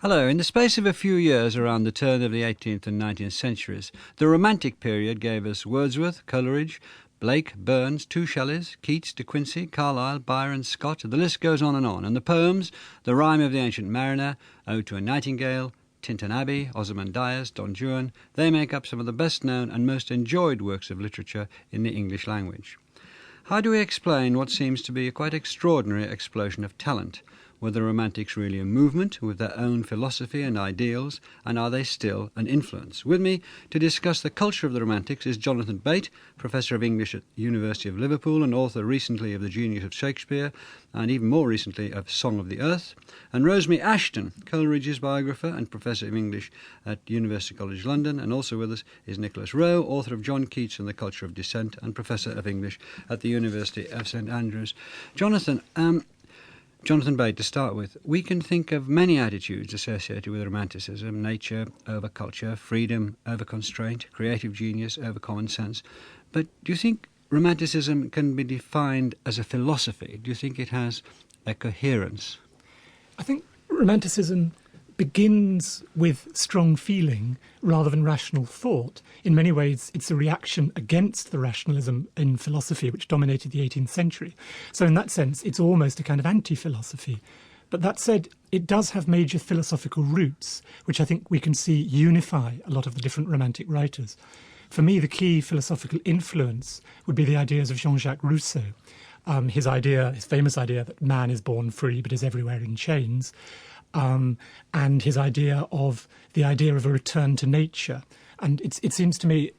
Hello. In the space of a few years around the turn of the 18th and 19th centuries, the Romantic period gave us Wordsworth, Coleridge, Blake, Burns, two Shelleys, Keats, De Quincey, Carlyle, Byron, Scott, the list goes on. And the poems, The Rime of the Ancient Mariner, Ode to a Nightingale, Tintern Abbey, Ozymandias, Don Juan, they make up some of the best known and most enjoyed works of literature in the English language. How do we explain what seems to be a quite extraordinary explosion of talent? Were the Romantics really a movement with their own philosophy and ideals, and are they still an influence? With me to discuss the culture of the Romantics is Jonathan Bate, Professor of English at the University of Liverpool and author recently of The Genius of Shakespeare and even more recently of Song of the Earth, and Rosemary Ashton, Coleridge's biographer and Professor of English at University College London, and also with us is Nicholas Rowe, author of John Keats and the Culture of Dissent and Professor of English at the University of St Andrews. Jonathan Bate, to start with, we can think of many attitudes associated with Romanticism: nature over culture, freedom over constraint, creative genius over common sense. But do you think Romanticism can be defined as a philosophy? Do you think it has a coherence? I think Romanticism begins with strong feeling rather than rational thought. In many ways, it's a reaction against the rationalism in philosophy which dominated the 18th century. So in that sense, it's almost a kind of anti-philosophy. But that said, it does have major philosophical roots, which I think we can see unify a lot of the different Romantic writers. For me, the key philosophical influence would be the ideas of Jean-Jacques Rousseau. His famous idea that man is born free but is everywhere in chains, and his idea of a return to nature. And it seems to me,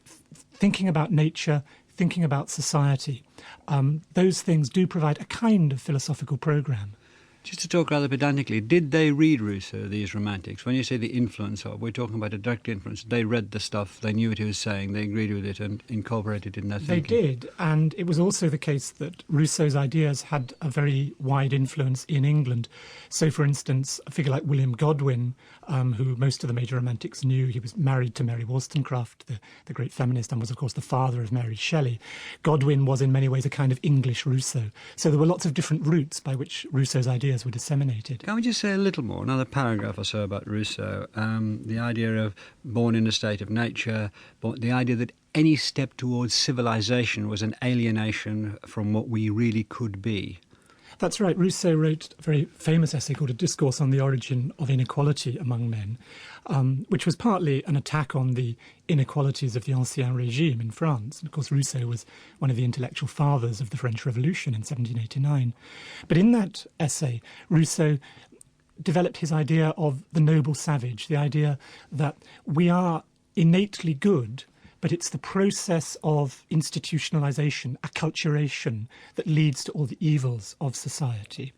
thinking about nature, thinking about society, those things do provide a kind of philosophical programme. Just to talk rather pedantically, did they read Rousseau, these Romantics? When you say the influence of, we're talking about a direct influence. They read the stuff, they knew what he was saying, they agreed with it and incorporated it in their thinking. They did, and it was also the case that Rousseau's ideas had a very wide influence in England. So, for instance, a figure like William Godwin, who most of the major Romantics knew, he was married to Mary Wollstonecraft, the great feminist, and was, of course, the father of Mary Shelley. Godwin was in many ways a kind of English Rousseau. So there were lots of different routes by which Rousseau's ideas were disseminated. Can we just say a little more, another paragraph or so about Rousseau? The idea of born in a state of nature, the idea that any step towards civilization was an alienation from what we really could be. That's right. Rousseau wrote a very famous essay called A Discourse on the Origin of Inequality Among Men, which was partly an attack on the inequalities of the Ancien Régime in France. And of course, Rousseau was one of the intellectual fathers of the French Revolution in 1789. But in that essay, Rousseau developed his idea of the noble savage, the idea that we are innately good, but it's the process of institutionalisation, acculturation, that leads to all the evils of society.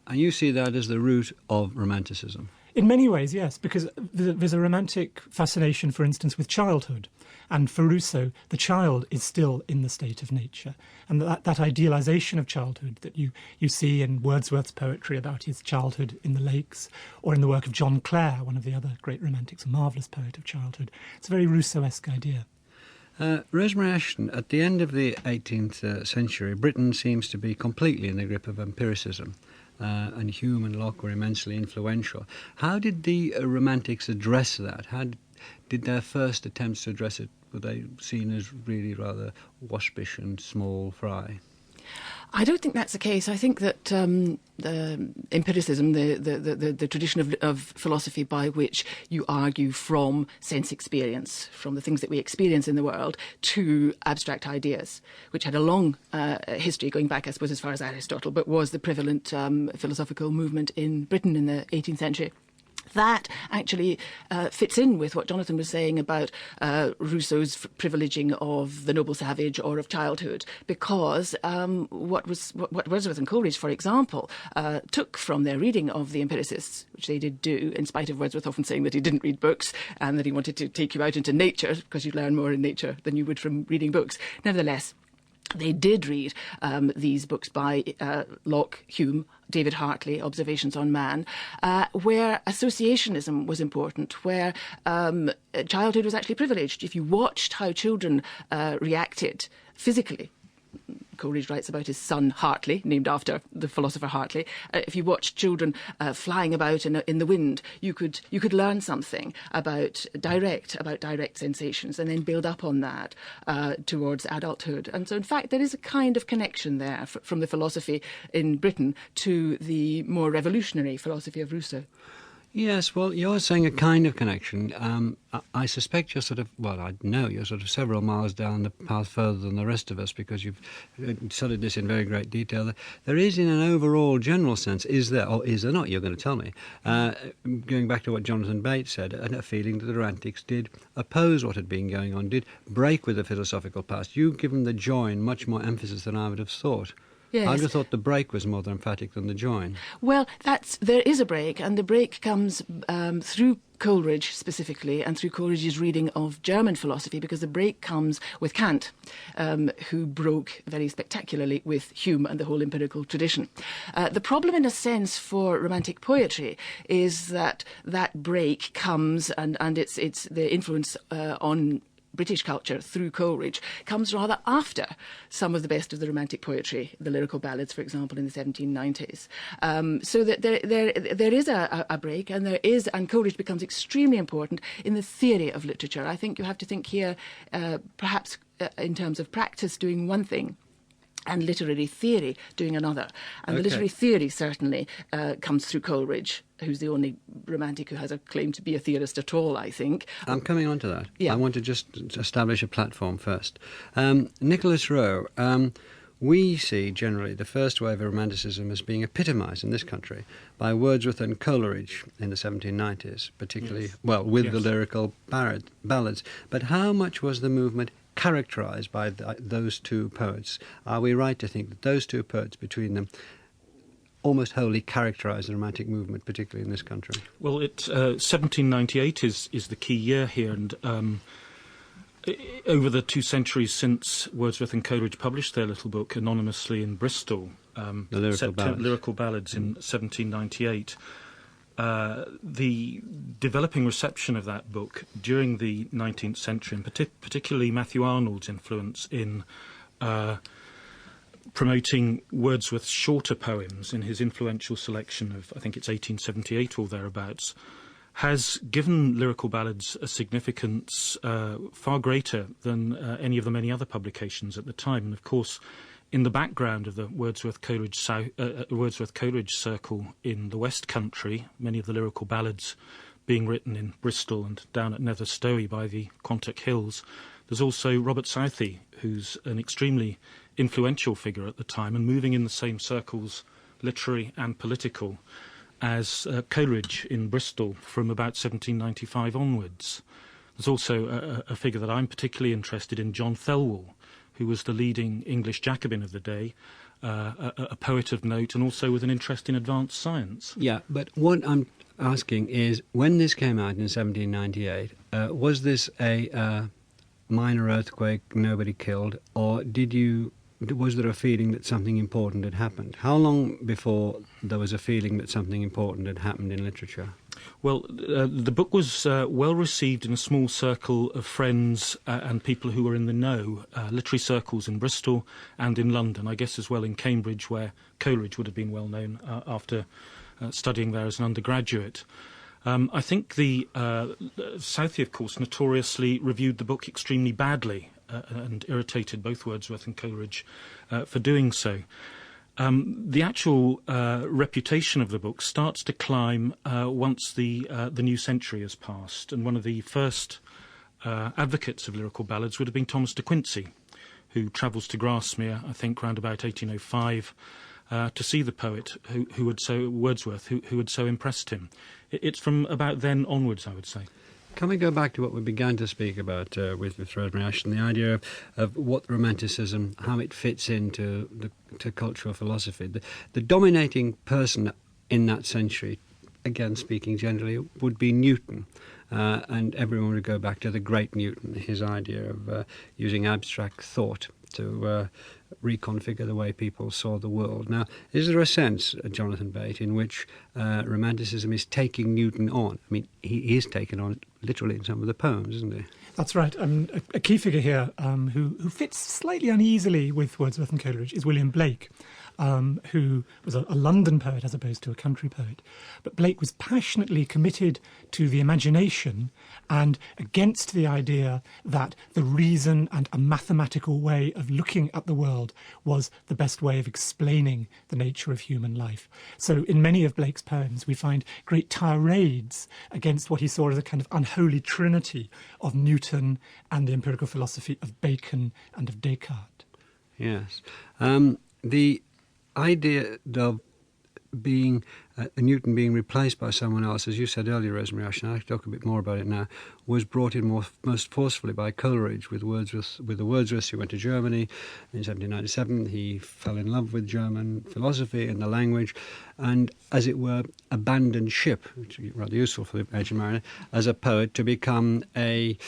And you see that as the root of Romanticism? In many ways, yes, because there's a romantic fascination, for instance, with childhood. And for Rousseau, the child is still in the state of nature. And that idealisation of childhood that you see in Wordsworth's poetry about his childhood in the lakes, or in the work of John Clare, one of the other great Romantics, a marvellous poet of childhood. It's a very Rousseau-esque idea. Rosemary Ashton, at the end of the 18th century, Britain seems to be completely in the grip of empiricism, and Hume and Locke were immensely influential. How did the Romantics address that? How did their first attempts to address it, were they seen as really rather waspish and small fry? I don't think that's the case. I think that the empiricism, the tradition of philosophy by which you argue from sense experience, from the things that we experience in the world, to abstract ideas, which had a long history going back, I suppose, as far as Aristotle, but was the prevalent philosophical movement in Britain in the 18th century. That actually fits in with what Jonathan was saying about Rousseau's privileging of the noble savage or of childhood, because what Wordsworth and Coleridge, for example, took from their reading of the empiricists, which they did do, in spite of Wordsworth often saying that he didn't read books and that he wanted to take you out into nature, because you learn more in nature than you would from reading books. Nevertheless, they did read these books by Locke, Hume, David Hartley, Observations on Man, where associationism was important, where childhood was actually privileged. If you watched how children reacted physically, Coleridge writes about his son Hartley, named after the philosopher Hartley. If you watch children flying about in the wind, you could learn something about direct sensations, and then build up on that towards adulthood. And so, in fact, there is a kind of connection there from the philosophy in Britain to the more revolutionary philosophy of Rousseau. Yes, well, you're saying a kind of connection. I suspect you're I know you're sort of several miles down the path further than the rest of us, because you've studied this in very great detail. There is, in an overall general sense, is there, or is there not, you're going to tell me, going back to what Jonathan Bates said, a feeling that the Romantics did oppose what had been going on, did break with the philosophical past. You've given the join much more emphasis than I would have thought. Yes. I would have thought the break was more emphatic than the join. Well, there is a break, and the break comes through Coleridge specifically, and through Coleridge's reading of German philosophy, because the break comes with Kant, who broke very spectacularly with Hume and the whole empirical tradition. The problem, in a sense, for Romantic poetry is that break comes, and it's the influence on British culture through Coleridge comes rather after some of the best of the Romantic poetry, the lyrical ballads, for example, in the 1790s. So that there is a break, and Coleridge becomes extremely important in the theory of literature. I think you have to think here, perhaps in terms of practice, doing one thing, and literary theory doing another. And the literary theory certainly comes through Coleridge, who's the only Romantic who has a claim to be a theorist at all, I think. I'm coming on to that. Yeah. I want to just establish a platform first. Nicholas Rowe, we see generally the first wave of Romanticism as being epitomised in this country by Wordsworth and Coleridge in the 1790s, particularly, with the lyrical ballads. But how much was the movement characterised by those two poets? Are we right to think that those two poets, between them, almost wholly characterised the Romantic movement, particularly in this country? Well, 1798 is the key year here, and over the 2 centuries since Wordsworth and Coleridge published their little book anonymously in Bristol, the Lyrical Ballads in 1798, the developing reception of that book during the 19th century, and particularly Matthew Arnold's influence in promoting Wordsworth's shorter poems in his influential selection of, I think it's 1878 or thereabouts, has given lyrical ballads a significance far greater than any of the many other publications at the time. And of course, in the background of the Wordsworth-Coleridge circle in the West Country, many of the lyrical ballads being written in Bristol and down at Nether Stowey by the Quantock Hills, there's also Robert Southey, who's an extremely influential figure at the time and moving in the same circles, literary and political, as Coleridge in Bristol from about 1795 onwards. There's also a figure that I'm particularly interested in, John Thelwall, who was the leading English Jacobin of the day, a poet of note, and also with an interest in advanced science. Yeah, but what I'm asking is, when this came out in 1798, was this a minor earthquake, nobody killed, or was there a feeling that something important had happened? How long before there was a feeling that something important had happened in literature? Well, the book was well received in a small circle of friends and people who were in the know, literary circles in Bristol and in London, I guess as well in Cambridge, where Coleridge would have been well known after studying there as an undergraduate. I think the Southey, of course, notoriously reviewed the book extremely badly and irritated both Wordsworth and Coleridge for doing so. The actual reputation of the book starts to climb once the new century has passed, and one of the first advocates of lyrical ballads would have been Thomas de Quincey, who travels to Grasmere, I think, round about 1805, to see the poet Wordsworth, who had so impressed him. It's from about then onwards, I would say. Can we go back to what we began to speak about with Rosemary Ashton, the idea of what Romanticism, how it fits into to cultural philosophy? The dominating person in that century, again speaking generally, would be Newton. And everyone would go back to the great Newton, his idea of using abstract thought to reconfigure the way people saw the world. Now, is there a sense, Jonathan Bate, in which Romanticism is taking Newton on? I mean, he is taken on literally in some of the poems, isn't he? That's right. A key figure here who fits slightly uneasily with Wordsworth and Coleridge is William Blake, who was a London poet as opposed to a country poet. But Blake was passionately committed to the imagination and against the idea that the reason and a mathematical way of looking at the world was the best way of explaining the nature of human life. So in many of Blake's poems we find great tirades against what he saw as a kind of unholy trinity of Newton and the empirical philosophy of Bacon and of Descartes. Yes. The idea of being Newton being replaced by someone else, as you said earlier, Rosemary Ashton, I'll talk a bit more about it now, was brought in most forcefully by Coleridge with Wordsworth. With the Wordsworths, he went to Germany in 1797. He fell in love with German philosophy and the language, and, as it were, abandoned ship, which is rather useful for the ancient mariner, as a poet to become a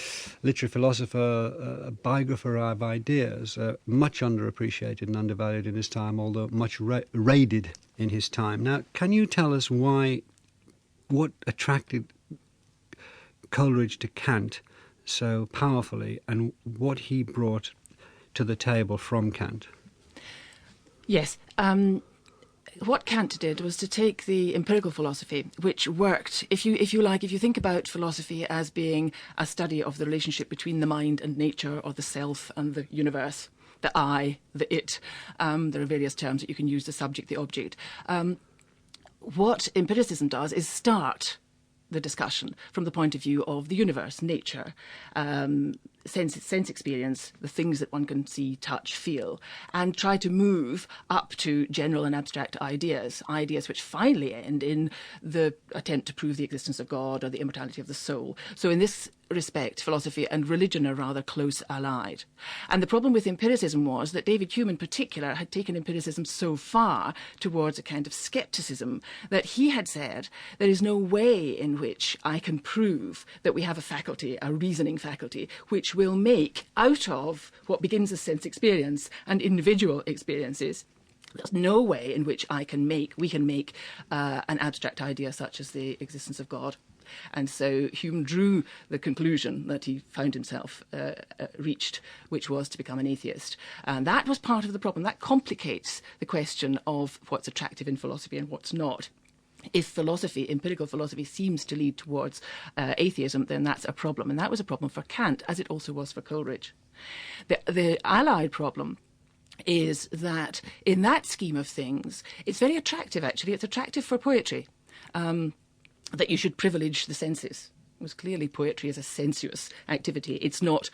literary philosopher, a biographer of ideas, much underappreciated and undervalued in his time, although much raided in his time. Now, can you tell us what attracted Coleridge to Kant so powerfully and what he brought to the table from Kant? Yes. What Kant did was to take the empirical philosophy, which worked, if you think about philosophy as being a study of the relationship between the mind and nature, or the self and the universe, the I, the it. There are various terms that you can use, the subject, the object. What empiricism does is start the discussion from the point of view of the universe, nature, sense experience, the things that one can see, touch, feel, and try to move up to general and abstract ideas which finally end in the attempt to prove the existence of God or the immortality of the soul. So in this respect, philosophy and religion are rather close allied. And the problem with empiricism was that David Hume in particular had taken empiricism so far towards a kind of skepticism that he had said, there is no way in which I can prove that we have a faculty, a reasoning faculty, which will make out of what begins as sense experience and individual experiences, there's no way in which we can make an abstract idea such as the existence of God. And so Hume drew the conclusion that he found himself reached, which was to become an atheist. And that was part of the problem. That complicates the question of what's attractive in philosophy and what's not. If philosophy, empirical philosophy, seems to lead towards atheism, then that's a problem. And that was a problem for Kant, as it also was for Coleridge. The allied problem is that in that scheme of things, it's very attractive, actually. It's attractive for poetry. That you should privilege the senses. It was clearly poetry is a sensuous activity. It's not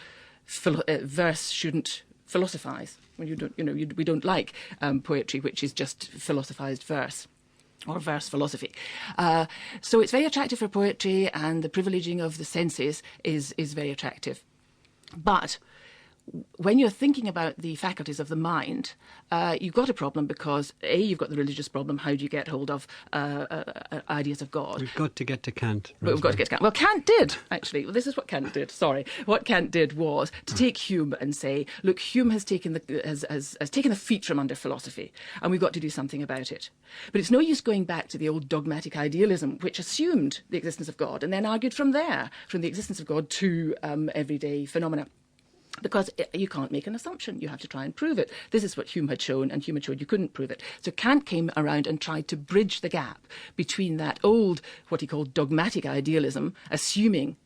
verse shouldn't philosophize. We don't like poetry which is just philosophized verse or verse philosophy. So it's very attractive for poetry, and the privileging of the senses is very attractive. But when you're thinking about the faculties of the mind, you've got a problem because, A, you've got the religious problem. How do you get hold of ideas of God? We've got to get to Kant. But we've got to get to Kant. Well, Kant did, actually. Well, this is what Kant did. Sorry. What Kant did was to take Hume and say, look, Hume has taken the feet from under philosophy, and we've got to do something about it. But it's no use going back to the old dogmatic idealism, which assumed the existence of God and then argued from there, from the existence of God to everyday phenomena. Because you can't make an assumption. You have to try and prove it. This is what Hume had shown, and Hume had shown you couldn't prove it. So Kant came around and tried to bridge the gap between that old, what he called dogmatic idealism, assuming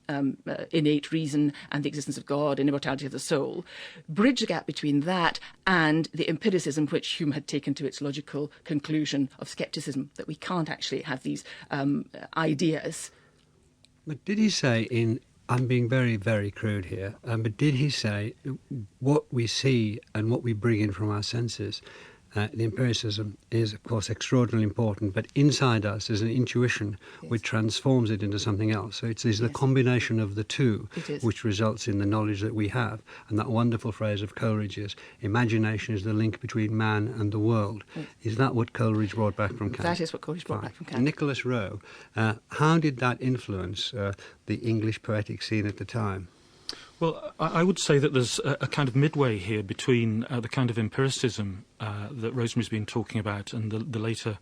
innate reason and the existence of God and immortality of the soul, bridge the gap between that and the empiricism which Hume had taken to its logical conclusion of skepticism, that we can't actually have these ideas. But did he say I'm being very, very crude here, but did he say what we see and what we bring in from our senses, the empiricism is, of course, extraordinarily important, but inside us is an intuition which transforms it into something else. So it is the combination of the two which results in the knowledge that we have. And that wonderful phrase of Coleridge's, imagination is the link between man and the world. Is that what Coleridge brought back from Kant? That is what Coleridge brought back from Kant. Nicholas Rowe, how did that influence the English poetic scene at the time? Well, I would say that there's a kind of midway here between the kind of empiricism that Rosemary's been talking about and the later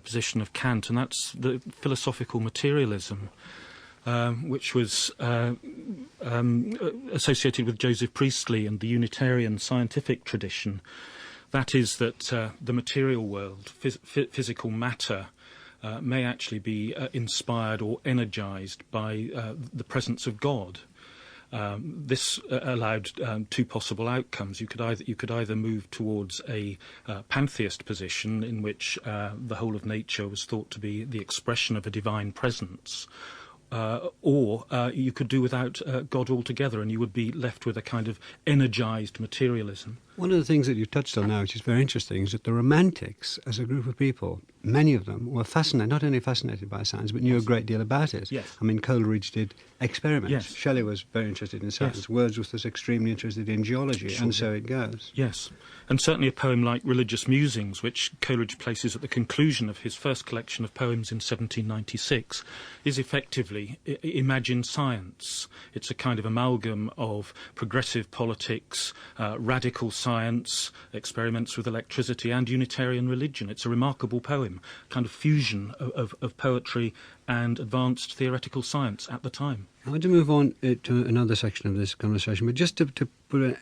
position of Kant, and that's the philosophical materialism, which was associated with Joseph Priestley and the Unitarian scientific tradition. That is that the material world, physical matter, may actually be inspired or energized by the presence of God. This allowed two possible outcomes. You could either move towards a pantheist position in which the whole of nature was thought to be the expression of a divine presence, or you could do without God altogether, and you would be left with a kind of energized materialism. One of the things that you touched on now, which is very interesting, is that the Romantics, as a group of people, many of them were fascinated, not only fascinated by science, but knew a great deal about it. Yes. I mean, Coleridge did experiments. Yes. Shelley was very interested in science. Yes. Wordsworth was extremely interested in geology, Sure. and so it goes. Yes, and certainly a poem like Religious Musings, which Coleridge places at the conclusion of his first collection of poems in 1796, is effectively imagined science. It's a kind of amalgam of progressive politics, radical science, experiments with electricity, and Unitarian religion. It's a remarkable poem, kind of fusion of poetry and advanced theoretical science at the time. I want to move on to another section of this conversation, but just to put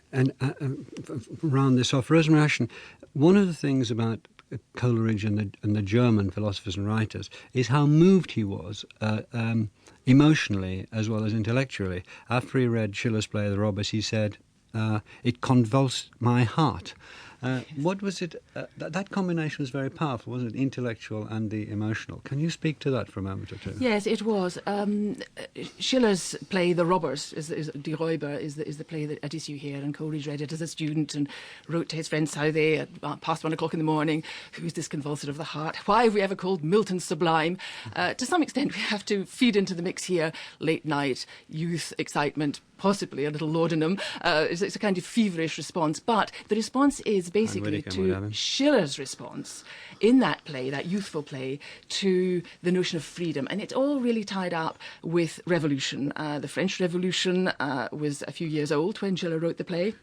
round this off, Rosemary Ashton, one of the things about Coleridge and the German philosophers and writers is how moved he was emotionally as well as intellectually. After he read Schiller's play The Robbers, he said, "It convulsed my heart." What was it? That combination was very powerful, wasn't it? Intellectual and the emotional. Can you speak to that for a moment or two? Yes, it was. Schiller's play *The Robbers* Die Räuber is the play that at issue here, and Coleridge read it as a student and wrote to his friend Southey at past 1 o'clock in the morning, "Who's this convulsor of the heart? Why have we ever called Milton sublime?" To some extent, we have to feed into the mix here late night, youth, excitement, possibly a little laudanum. It's a kind of feverish response, but the response is basically to Schiller's response in that play, that youthful play, to the notion of freedom. And it's all really tied up with revolution. The French Revolution was a few years old when Schiller wrote the play.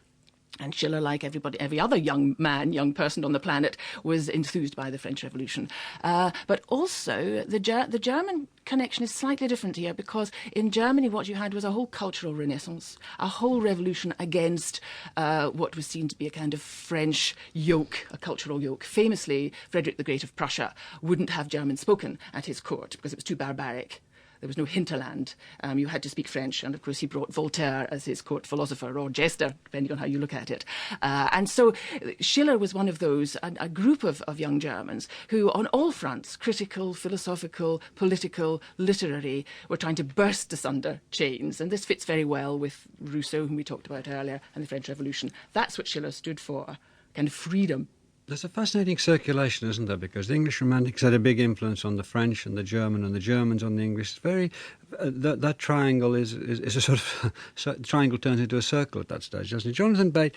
And Schiller, like every other young person on the planet, was enthused by the French Revolution. But also, the German connection is slightly different here, because in Germany what you had was a whole cultural renaissance, a whole revolution against what was seen to be a kind of French yoke, a cultural yoke. Famously, Frederick the Great of Prussia wouldn't have German spoken at his court because it was too barbaric. There was no hinterland. You had to speak French. And, of course, he brought Voltaire as his court philosopher, or jester, depending on how you look at it. And so Schiller was one of those, a group of young Germans who, on all fronts, critical, philosophical, political, literary, were trying to burst asunder chains. And this fits very well with Rousseau, whom we talked about earlier, and the French Revolution. That's what Schiller stood for, kind of freedom. There's a fascinating circulation, isn't there? Because the English Romantics had a big influence on the French and the Germans on the English. It's very that triangle is a sort of triangle turns into a circle at that stage, doesn't it? Jonathan Bate,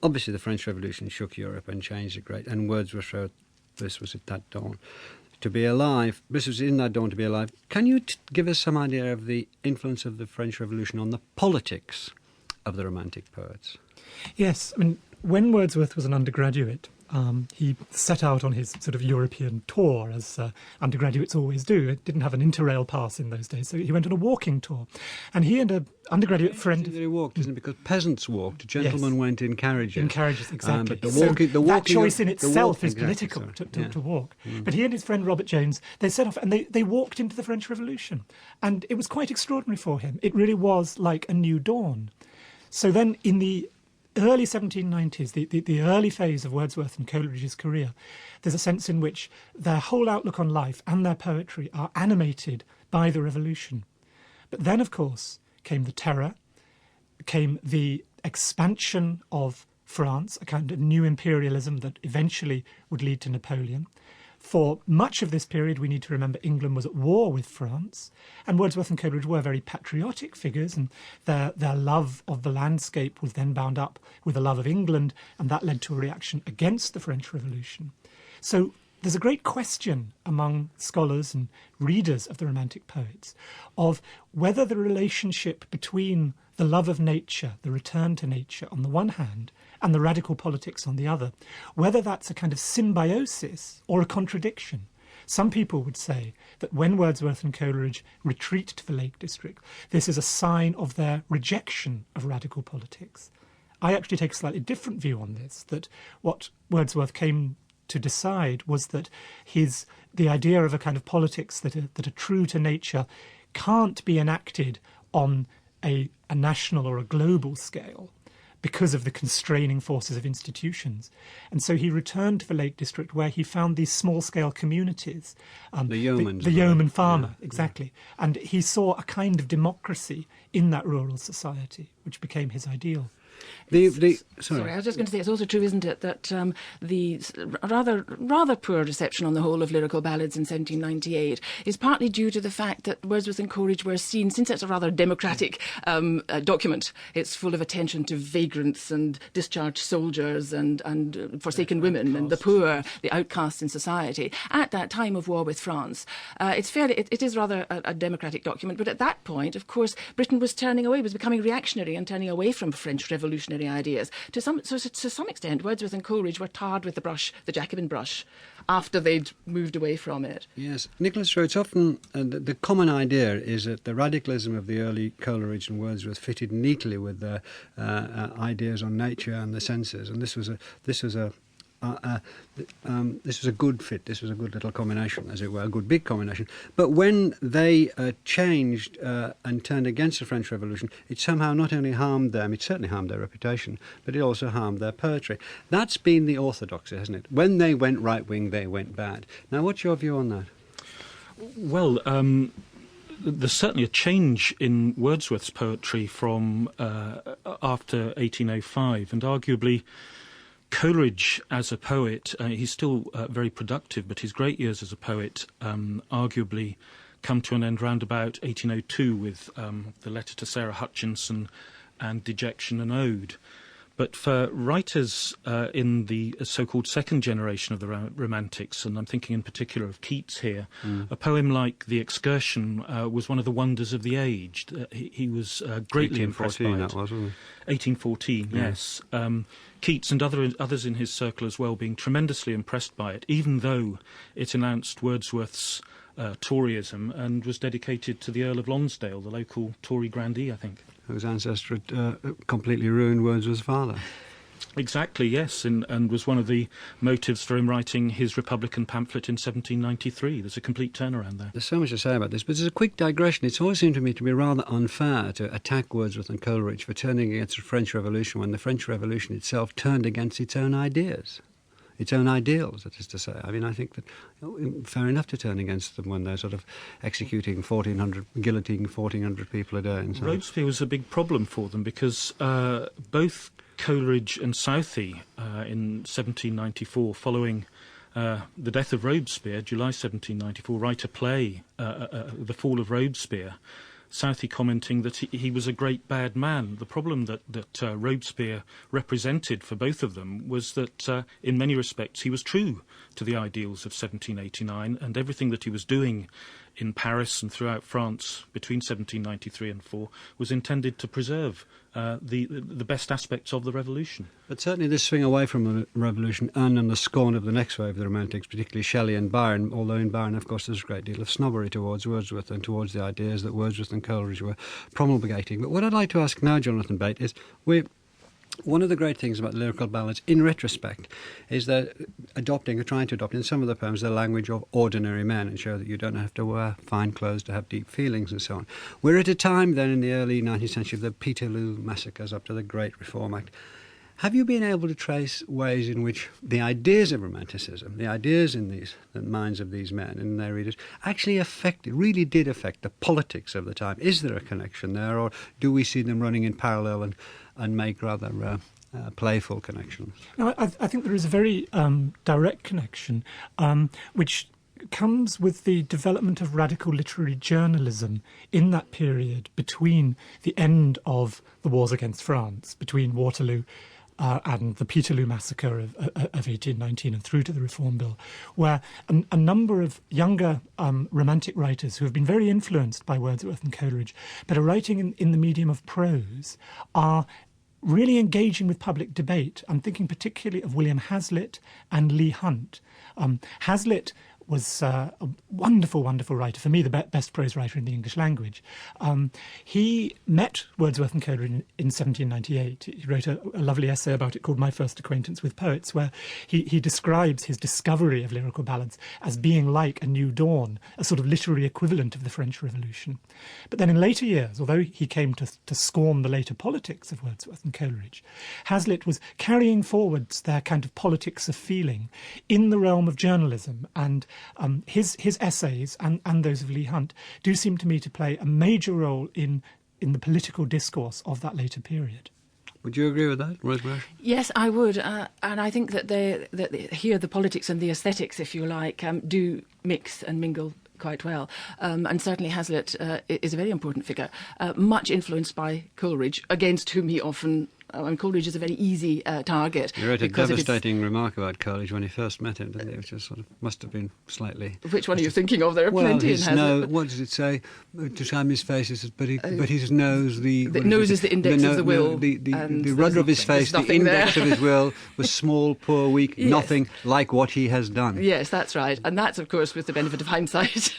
obviously the French Revolution shook Europe and changed it great. And Wordsworth wrote, "This was at that dawn to be alive." This was in that dawn to be alive. Can you give us some idea of the influence of the French Revolution on the politics of the Romantic poets? Yes, I mean, when Wordsworth was an undergraduate, he set out on his sort of European tour, as undergraduates always do. It didn't have an interrail pass in those days, so he went on a walking tour. And he and an undergraduate friend... He walked, isn't it? Because peasants walked, gentlemen went in carriages. In carriages, exactly. But that choice in itself is political, to walk. But he and his friend Robert Jones, they set off and they walked into the French Revolution. And it was quite extraordinary for him. It really was like a new dawn. So then in the early 1790s, the early phase of Wordsworth and Coleridge's career, there's a sense in which their whole outlook on life and their poetry are animated by the revolution. But then, of course, came the terror, came the expansion of France, a kind of new imperialism that eventually would lead to Napoleon. For much of this period, we need to remember England was at war with France, and Wordsworth and Coleridge were very patriotic figures, and their love of the landscape was then bound up with a love of England, and that led to a reaction against the French Revolution. So there's a great question among scholars and readers of the Romantic poets of whether the relationship between the love of nature, the return to nature on the one hand, and the radical politics on the other, whether that's a kind of symbiosis or a contradiction. Some people would say that when Wordsworth and Coleridge retreat to the Lake District, this is a sign of their rejection of radical politics. I actually take a slightly different view on this, that what Wordsworth came to decide was that the idea of a kind of politics that are true to nature can't be enacted on a national or a global scale because of the constraining forces of institutions. And so he returned to the Lake District where he found these small-scale communities. The yeomen. The yeoman farmer, exactly. Yeah. And he saw a kind of democracy in that rural society, which became his ideal. Sorry, I was just going to say, it's also true, isn't it, that the rather poor reception on the whole of lyrical ballads in 1798 is partly due to the fact that Wordsworth and Coleridge were seen, since it's a rather democratic document, it's full of attention to vagrants and discharged soldiers and forsaken women and the poor, the outcasts in society. At that time of war with France, it is rather a democratic document, but at that point, of course, Britain was becoming reactionary and turning away from French revolutionary ideas. To some extent, Wordsworth and Coleridge were tarred with the Jacobin brush, after they'd moved away from it. Yes. Nicholas Rhodes, often the common idea is that the radicalism of the early Coleridge and Wordsworth fitted neatly with their ideas on nature and the senses, and this was a good fit. This was a good little combination, as it were, a good big combination. But when they changed and turned against the French Revolution, it somehow not only harmed them, it certainly harmed their reputation, but it also harmed their poetry. That's been the orthodoxy, hasn't it? When they went right-wing, they went bad. Now, what's your view on that? Well, there's certainly a change in Wordsworth's poetry from after 1805, and arguably Coleridge as a poet, he's still very productive, but his great years as a poet arguably come to an end round about 1802 with the letter to Sarah Hutchinson and Dejection and Ode. But for writers in the so-called second generation of the Romantics, and I'm thinking in particular of Keats here, a poem like The Excursion was one of the wonders of the age. He was greatly impressed by it. 1814, that was, wasn't it? 1814, yes. Keats and others in his circle as well being tremendously impressed by it, even though it announced Wordsworth's Toryism and was dedicated to the Earl of Lonsdale, the local Tory grandee, I think. Whose ancestor completely ruined Wordsworth's father. Exactly, yes, and was one of the motives for him writing his Republican pamphlet in 1793. There's a complete turnaround there. There's so much to say about this, but there's a quick digression. It's always seemed to me to be rather unfair to attack Wordsworth and Coleridge for turning against the French Revolution when the French Revolution itself turned against its own ideas. Its own ideals, that is to say. I mean, I think that fair enough to turn against them when they're sort of executing guillotining 1,400 people a day. And so Robespierre was a big problem for them because both Coleridge and Southey in 1794, following the death of Robespierre, July 1794, write a play, The Fall of Robespierre, Southey commenting that he was a great bad man. The problem that Robespierre represented for both of them was that in many respects he was true to the ideals of 1789, and everything that he was doing in Paris and throughout France between 1793 and 4 was intended to preserve the best aspects of the revolution. But certainly this swing away from the revolution earned them the scorn of the next wave of the Romantics, particularly Shelley and Byron, although in Byron, of course, there's a great deal of snobbery towards Wordsworth and towards the ideas that Wordsworth and Coleridge were promulgating. But what I'd like to ask now, Jonathan Bate, is one of the great things about lyrical ballads, in retrospect, is they're trying to adopt in some of the poems the language of ordinary men and show that you don't have to wear fine clothes to have deep feelings and so on. We're at a time then in the early 19th century of the Peterloo massacres up to the Great Reform Act. Have you been able to trace ways in which the ideas of Romanticism, the ideas in the minds of these men and their readers, actually really did affect the politics of the time? Is there a connection there, or do we see them running in parallel and make rather playful connections? No, I think there is a very direct connection, which comes with the development of radical literary journalism in that period between the end of the wars against France, between Waterloo and the Peterloo Massacre of 1819 and through to the Reform Bill, where a number of younger Romantic writers who have been very influenced by Wordsworth and Coleridge, but are writing in the medium of prose, are really engaging with public debate. I'm thinking particularly of William Hazlitt and Leigh Hunt. Hazlitt was a wonderful, wonderful writer, for me the best prose writer in the English language. He met Wordsworth and Coleridge in 1798. He wrote a lovely essay about it called My First Acquaintance with Poets, where he describes his discovery of lyrical ballads as being like a new dawn, a sort of literary equivalent of the French Revolution. But then in later years, although he came to scorn the later politics of Wordsworth and Coleridge, Hazlitt was carrying forwards their kind of politics of feeling in the realm of journalism, and his essays and those of Leigh Hunt do seem to me to play a major role in the political discourse of that later period. Would you agree with that, Rosemary? Yes, I would, and I think that here the politics and the aesthetics, if you like, do mix and mingle quite well. And certainly Hazlitt is a very important figure, much influenced by Coleridge, against whom he often... Coleridge is a very easy target. He wrote a devastating remark about Coleridge when he first met him, didn't he? Which just sort of must have been slightly... Which one are you thinking of? There are plenty in Hazlitt. What does it say? To Sam his face, it says, but his nose... The nose is the index of the will. The rudder of his face, the index of his will, was small, poor, weak, yes. Nothing like what he has done. Yes, that's right. And that's, of course, with the benefit of hindsight.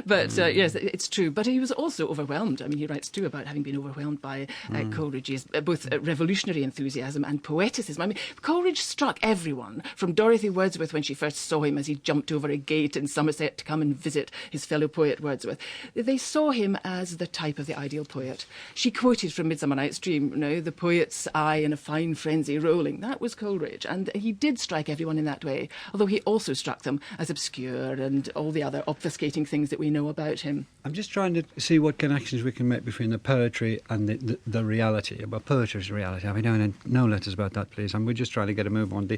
But, yes, it's true. But he was also overwhelmed. I mean, he writes, too, about having been overwhelmed by Coleridge's both revolutionary enthusiasm and poeticism. I mean, Coleridge struck everyone, from Dorothy Wordsworth when she first saw him as he jumped over a gate in Somerset to come and visit his fellow poet Wordsworth. They saw him as the type of the ideal poet. She quoted from Midsummer Night's Dream, the poet's eye in a fine frenzy rolling. That was Coleridge, and he did strike everyone in that way, although he also struck them as obscure and all the other obfuscating things that we know about him. I'm just trying to see what connections we can make between the poetry and the reality. Well, poetry is reality. I mean, no letters about that, please. And we're just trying to get a move on.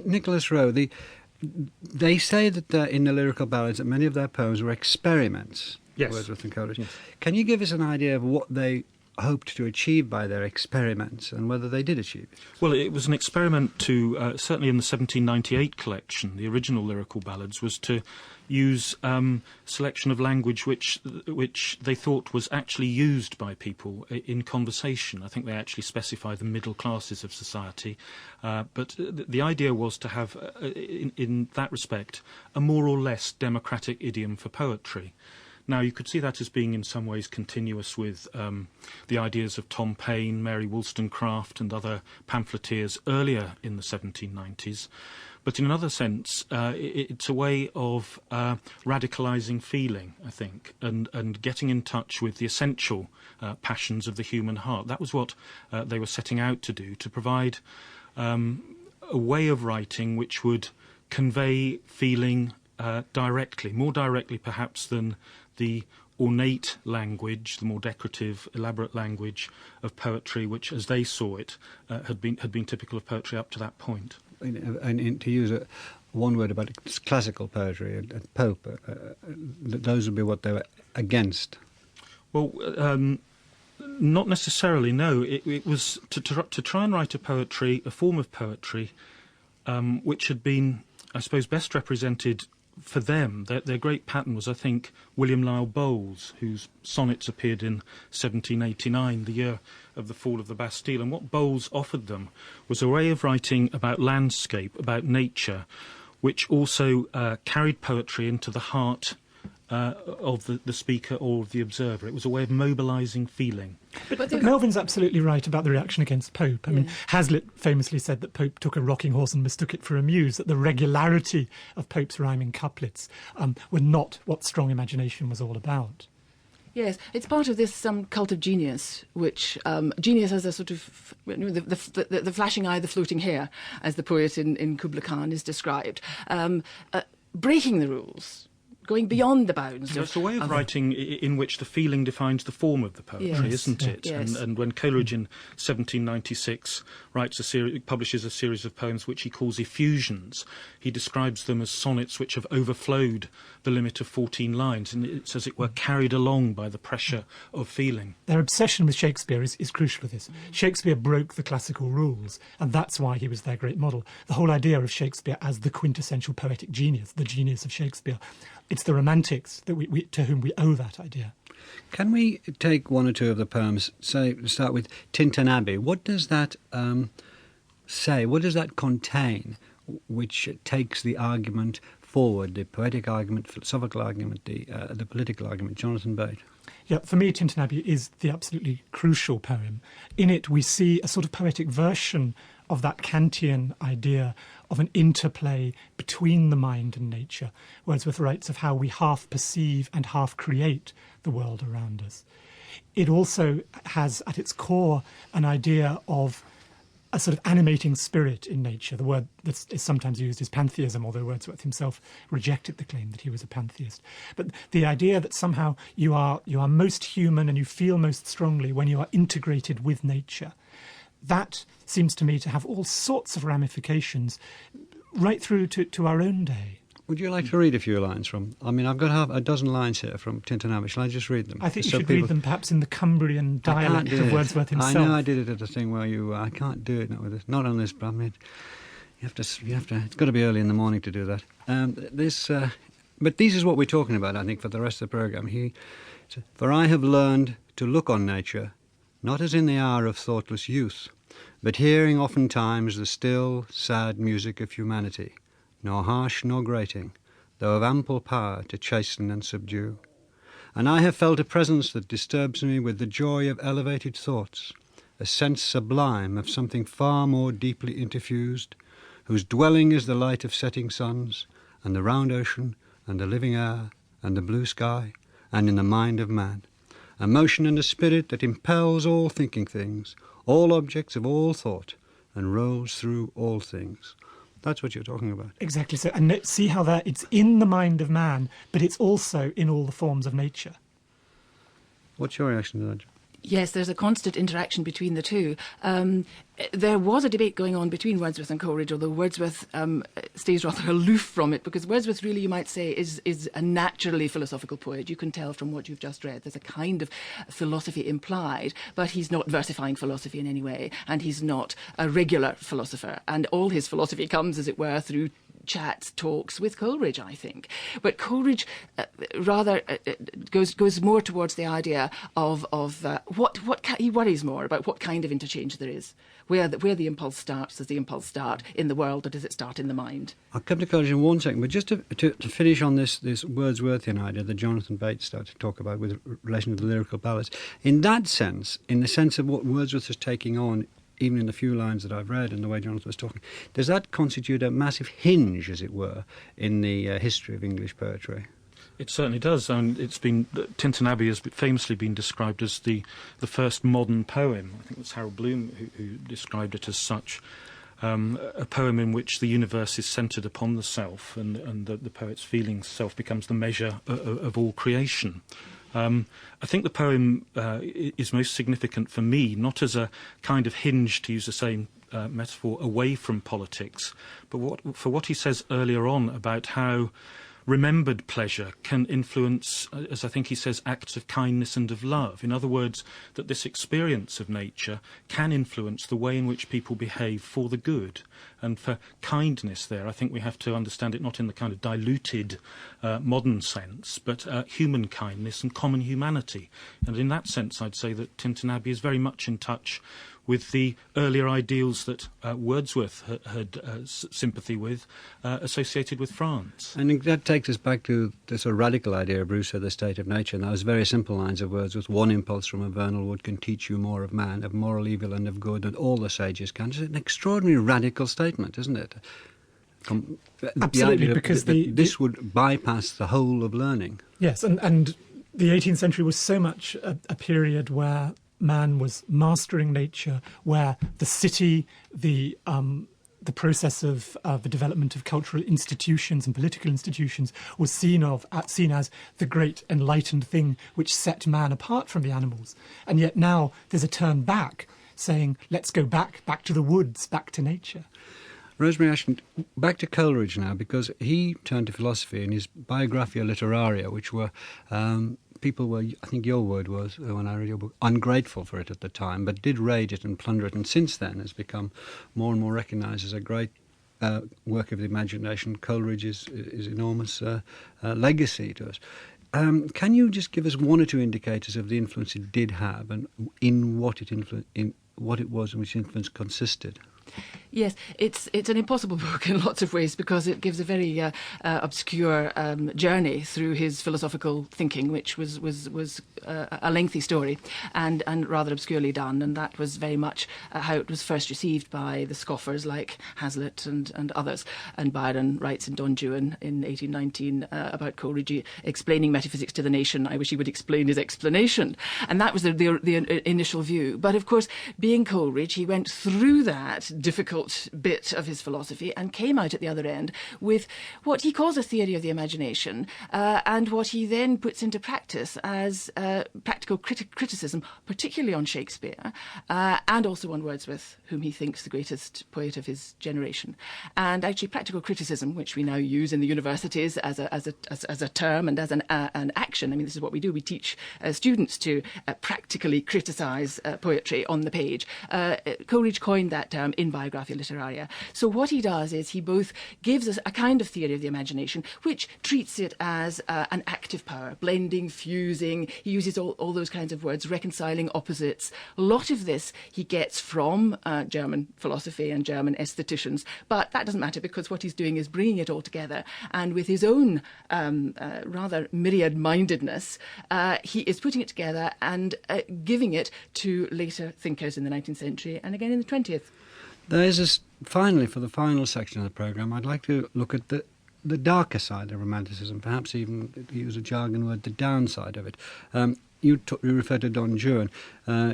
Nicholas Rowe, they say that in the lyrical ballads that many of their poems were experiments. Yes. Wordsworth and Coleridge. Yes. Can you give us an idea of what they hoped to achieve by their experiments and whether they did achieve it? Well, it was an experiment to, certainly in the 1798 collection, the original lyrical ballads, was to use selection of language which they thought was actually used by people in conversation. I think they actually specify the middle classes of society. But the idea was to have, in that respect, a more or less democratic idiom for poetry. Now, you could see that as being in some ways continuous with the ideas of Tom Paine, Mary Wollstonecraft and other pamphleteers earlier in the 1790s. But in another sense, it's a way of radicalising feeling, I think, and getting in touch with the essential passions of the human heart. That was what they were setting out to do, to provide a way of writing which would convey feeling directly, more directly perhaps than the ornate language, the more decorative, elaborate language of poetry, which, as they saw it, had been typical of poetry up to that point. And to use one word about it, classical poetry and Pope, those would be what they were against. Well, not necessarily. No, it was to try and write a form of poetry, which had been, I suppose, best represented. For them, their great pattern was, I think, William Lyle Bowles, whose sonnets appeared in 1789, the year of the fall of the Bastille. And what Bowles offered them was a way of writing about landscape, about nature, which also carried poetry into the heart of the speaker or the observer. It was a way of mobilising feeling. But Melvin's absolutely right about the reaction against Pope. I mean, Hazlitt famously said that Pope took a rocking horse and mistook it for a muse, that the regularity of Pope's rhyming couplets were not what strong imagination was all about. Yes, it's part of this cult of genius, which genius as a sort of the flashing eye, the floating hair, as the poet in Kubla Khan is described. Breaking the rules, going beyond the bounds. It's a way of writing in which the feeling defines the form of the poetry, Yes, isn't it? yes. And when Coleridge in 1796 publishes a series of poems which he calls effusions, he describes them as sonnets which have overflowed the limit of 14 lines, and it's, as it were, carried along by the pressure of feeling. Their obsession with Shakespeare is crucial for this. Shakespeare broke the classical rules, and that's why he was their great model. The whole idea of Shakespeare as the quintessential poetic genius, the genius of Shakespeare, it's the Romantics that to whom we owe that idea. Can we take one or two of the poems, say, start with Tintern Abbey? What does that say? What does that contain, which takes the argument forward, the poetic argument, philosophical argument, the political argument? Jonathan Bate. Yeah, for me, Tintern Abbey is the absolutely crucial poem. In it, we see a sort of poetic version of that Kantian idea of an interplay between the mind and nature. Wordsworth writes of how we half perceive and half create the world around us. It also has at its core an idea of a sort of animating spirit in nature. The word that is sometimes used is pantheism, although Wordsworth himself rejected the claim that he was a pantheist. But the idea that somehow you are most human and you feel most strongly when you are integrated with nature, that seems to me to have all sorts of ramifications right through to our own day. Would you like to read a few lines from? I mean, I've got half a dozen lines here from Tintern Abbey. Shall I just read them? I think you So should people- read them perhaps in the Cumbrian I can't dialect do of it. Wordsworth himself. I know I did it at the thing where I can't do it, not on this, but I mean, you have to, it's got to be early in the morning to do that. But this is what we're talking about, I think, for the rest of the programme. For I have learned to look on nature, not as in the hour of thoughtless youth, but hearing oftentimes the still, sad music of humanity, nor harsh nor grating, though of ample power to chasten and subdue. And I have felt a presence that disturbs me with the joy of elevated thoughts, a sense sublime of something far more deeply interfused, whose dwelling is the light of setting suns, and the round ocean, and the living air, and the blue sky, and in the mind of man, a motion and a spirit that impels all thinking things, all objects of all thought, and rolls through all things. That's what you're talking about. Exactly so. And see how it's in the mind of man, but it's also in all the forms of nature. What's your reaction to that? Yes, there's a constant interaction between the two. There was a debate going on between Wordsworth and Coleridge, although Wordsworth stays rather aloof from it, because Wordsworth really, you might say, is a naturally philosophical poet. You can tell from what you've just read. There's a kind of philosophy implied, but he's not versifying philosophy in any way, and he's not a regular philosopher. And all his philosophy comes, as it were, through chats, talks with Coleridge, I think. But Coleridge rather goes more towards the idea of he worries more about what kind of interchange there is. Where the impulse starts, does the impulse start in the world, or does it start in the mind? I'll come to Coleridge in 1 second, but just to finish on this Wordsworthian idea that Jonathan Bates started to talk about with relation to the lyrical ballads. In that sense, in the sense of what Wordsworth is taking on, even in the few lines that I've read and the way Jonathan was talking, does that constitute a massive hinge, as it were, in the history of English poetry? It certainly does. It's been Tintern Abbey has famously been described as the first modern poem. I think it was Harold Bloom who described it as such. A poem in which the universe is centred upon the self, and the poet's feeling self becomes the measure of all creation. I think the poem is most significant for me, not as a kind of hinge, to use the same metaphor, away from politics, but for what he says earlier on about how remembered pleasure can influence, as I think he says, acts of kindness and of love. In other words, that this experience of nature can influence the way in which people behave for the good. And for kindness there, I think we have to understand it not in the kind of diluted modern sense, but human kindness and common humanity. And in that sense, I'd say that Tintern Abbey is very much in touch with the earlier ideals that Wordsworth had sympathy with, associated with France. And that takes us back to the sort of radical idea of Rousseau, the state of nature, and those very simple lines of Wordsworth: one impulse from a vernal wood can teach you more of man, of moral evil and of good, and all the sages can. It's an extraordinary radical statement, isn't it? Absolutely, because this would bypass the whole of learning. Yes, and the 18th century was so much a period where man was mastering nature, where the city, the the process of the development of cultural institutions and political institutions was seen as the great enlightened thing which set man apart from the animals. And yet now there's a turn back, saying, let's go back to the woods, back to nature. Rosemary Ashton, back to Coleridge now, because he turned to philosophy in his Biographia Literaria, which were, people were, I think your word was, when I read your book, ungrateful for it at the time, but did raid it and plunder it, and since then has become more and more recognised as a great work of the imagination. Coleridge's enormous legacy to us. Can you just give us one or two indicators of the influence it did have, and in what it was and which influence consisted? Yes, it's an impossible book in lots of ways because it gives a very obscure journey through his philosophical thinking, which was a lengthy story and rather obscurely done. And that was very much how it was first received by the scoffers like Hazlitt and others. And Byron writes in Don Juan in 1819 about Coleridge explaining metaphysics to the nation. I wish he would explain his explanation. And that was the initial view. But of course, being Coleridge, he went through that difficult bit of his philosophy and came out at the other end with what he calls a theory of the imagination, and what he then puts into practice as practical criticism, particularly on Shakespeare, and also on Wordsworth, whom he thinks the greatest poet of his generation. And actually practical criticism, which we now use in the universities as a term and as an action. I mean, this is what we do. We teach students to practically criticise poetry on the page. Coleridge coined that term in Biographia Literaria. So what he does is he both gives us a kind of theory of the imagination, which treats it as an active power, blending, fusing. He uses all those kinds of words, reconciling opposites. A lot of this he gets from German philosophy and German aestheticians, but that doesn't matter because what he's doing is bringing it all together, and with his own rather myriad-mindedness, he is putting it together and giving it to later thinkers in the 19th century and again in the 20th. There is this, finally, for the final section of the programme, I'd like to look at the darker side of Romanticism, perhaps even use a jargon word, the downside of it. You referred to Don Juan.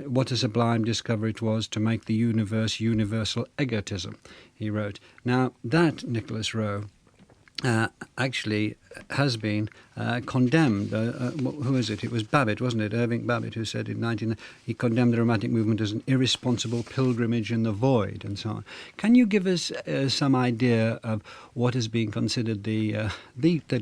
What a sublime discovery it was to make the universe universal egotism, he wrote. Now, that, Nicholas Rowe, actually has been condemned. Who is it? It was Babbitt, wasn't it? Irving Babbitt, who said he condemned the Romantic movement as an irresponsible pilgrimage in the void, and so on. Can you give us some idea of what is being considered the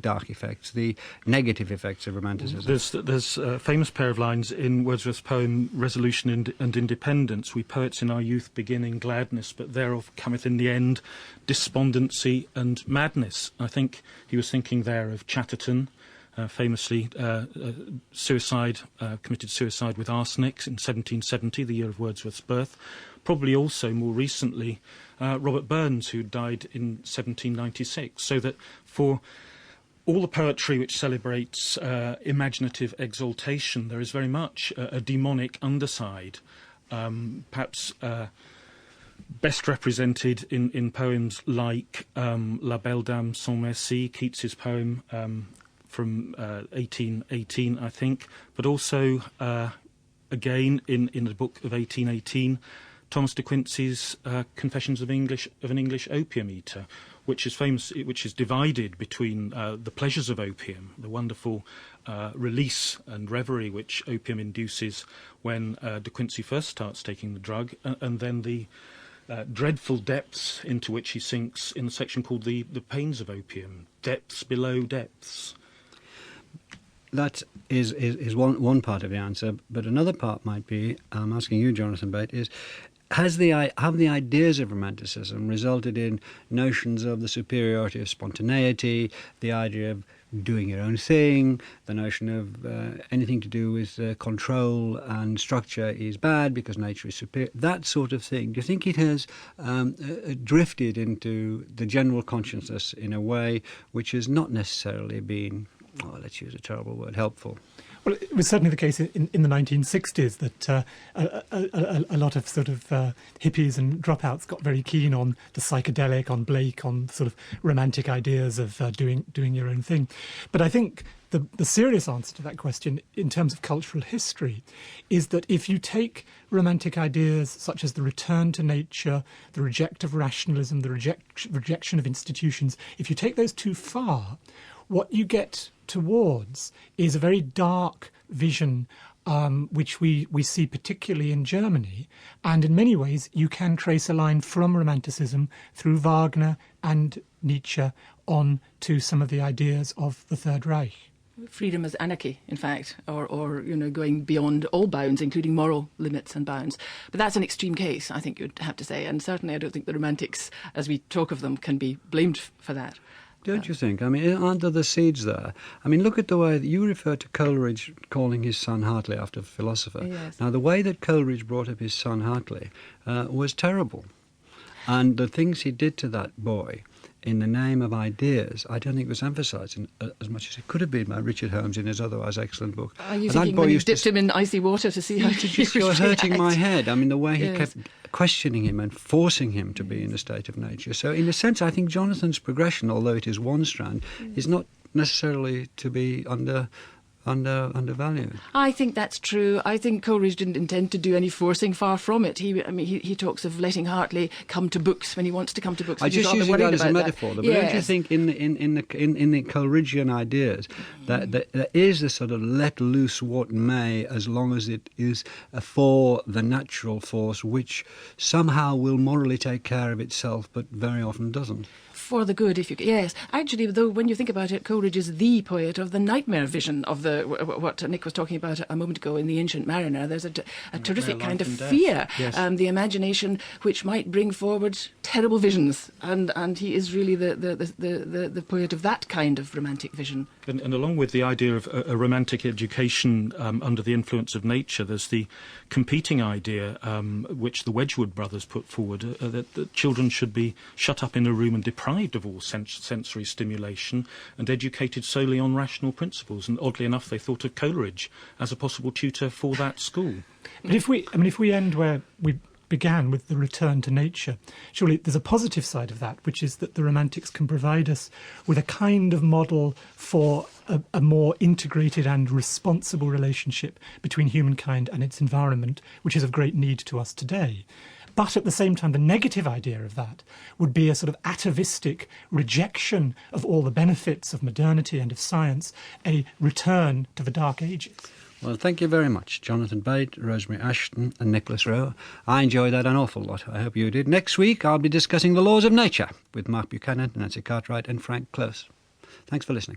dark effects, the negative effects of Romanticism? There's a famous pair of lines in Wordsworth's poem Resolution and Independence. We poets in our youth begin in gladness, but thereof cometh in the end despondency and madness. I think he was thinking there of Chatterton, famously committed suicide with arsenic in 1770, the year of Wordsworth's birth. Probably also more recently Robert Burns, who died in 1796. So that for all the poetry which celebrates imaginative exaltation, there is very much a demonic underside, perhaps best represented in poems like La Belle Dame sans Merci, Keats's poem from 1818, I think, but also again in the book of 1818, Thomas de Quincey's Confessions of an English Opium Eater, which is famous, which is divided between the pleasures of opium, the wonderful release and reverie which opium induces when de Quincey first starts taking the drug, and then the dreadful depths into which he sinks in the section called the pains of opium, depths below depths. That is one part of the answer, but another part might be, I'm asking you, Jonathan Bate, is have the ideas of Romanticism resulted in notions of the superiority of spontaneity, the idea of doing your own thing, the notion of anything to do with control and structure is bad because nature is superior, that sort of thing? Do you think it has drifted into the general consciousness in a way which has not necessarily been, let's use a terrible word, helpful? Well, it was certainly the case in the 1960s that a lot of sort of hippies and dropouts got very keen on the psychedelic, on Blake, on sort of romantic ideas of doing your own thing. But I think the serious answer to that question in terms of cultural history is that if you take romantic ideas such as the return to nature, the reject of rationalism, the rejection of institutions, if you take those too far, what you get towards is a very dark vision which we see particularly in Germany. And in many ways, you can trace a line from Romanticism through Wagner and Nietzsche on to some of the ideas of the Third Reich. Freedom as anarchy, in fact, or going beyond all bounds, including moral limits and bounds. But that's an extreme case, I think you'd have to say. And certainly I don't think the Romantics, as we talk of them, can be blamed for that. Don't you think? I mean, aren't there the seeds there? I mean, look at the way that you refer to Coleridge calling his son Hartley after a philosopher. Yes. Now, the way that Coleridge brought up his son Hartley was terrible. And the things he did to that boy in the name of ideas, I don't think was emphasised as much as it could have been by Richard Holmes in his otherwise excellent book. Are you thinking when you dipped him in icy water to see how to You're hurting react? my head. I mean, the way he Yes. kept questioning him and forcing him to be in a state of nature. So in a sense, I think Jonathan's progression, although it is one strand, is not necessarily to be undervalued. I think that's true. I think Coleridge didn't intend to do any forcing, far from it. He talks of letting Hartley come to books when he wants to come to books. I'm He's just rather using worried that as a about metaphor, that. but don't you think in the Coleridgean ideas that there is a sort of let loose what may, as long as it is for the natural force, which somehow will morally take care of itself, but very often doesn't? For the good, if you... Yes. Actually, though, when you think about it, Coleridge is the poet of the nightmare vision of what Nick was talking about a moment ago in The Ancient Mariner. There's a terrific kind of life and death. fear, Yes. the imagination which might bring forward terrible visions. And he is really the poet of that kind of romantic vision. And along with the idea of a romantic education under the influence of nature, there's the competing idea which the Wedgwood brothers put forward, that children should be shut up in a room and deprived of all sensory stimulation and educated solely on rational principles. And oddly enough, they thought of Coleridge as a possible tutor for that school. But if we end where we began with the return to nature, surely there's a positive side of that, which is that the Romantics can provide us with a kind of model for a more integrated and responsible relationship between humankind and its environment, which is of great need to us today. But at the same time, the negative idea of that would be a sort of atavistic rejection of all the benefits of modernity and of science, a return to the Dark Ages. Well, thank you very much, Jonathan Bate, Rosemary Ashton and Nicholas Rowe. I enjoyed that an awful lot. I hope you did. Next week, I'll be discussing the laws of nature with Mark Buchanan, Nancy Cartwright and Frank Close. Thanks for listening.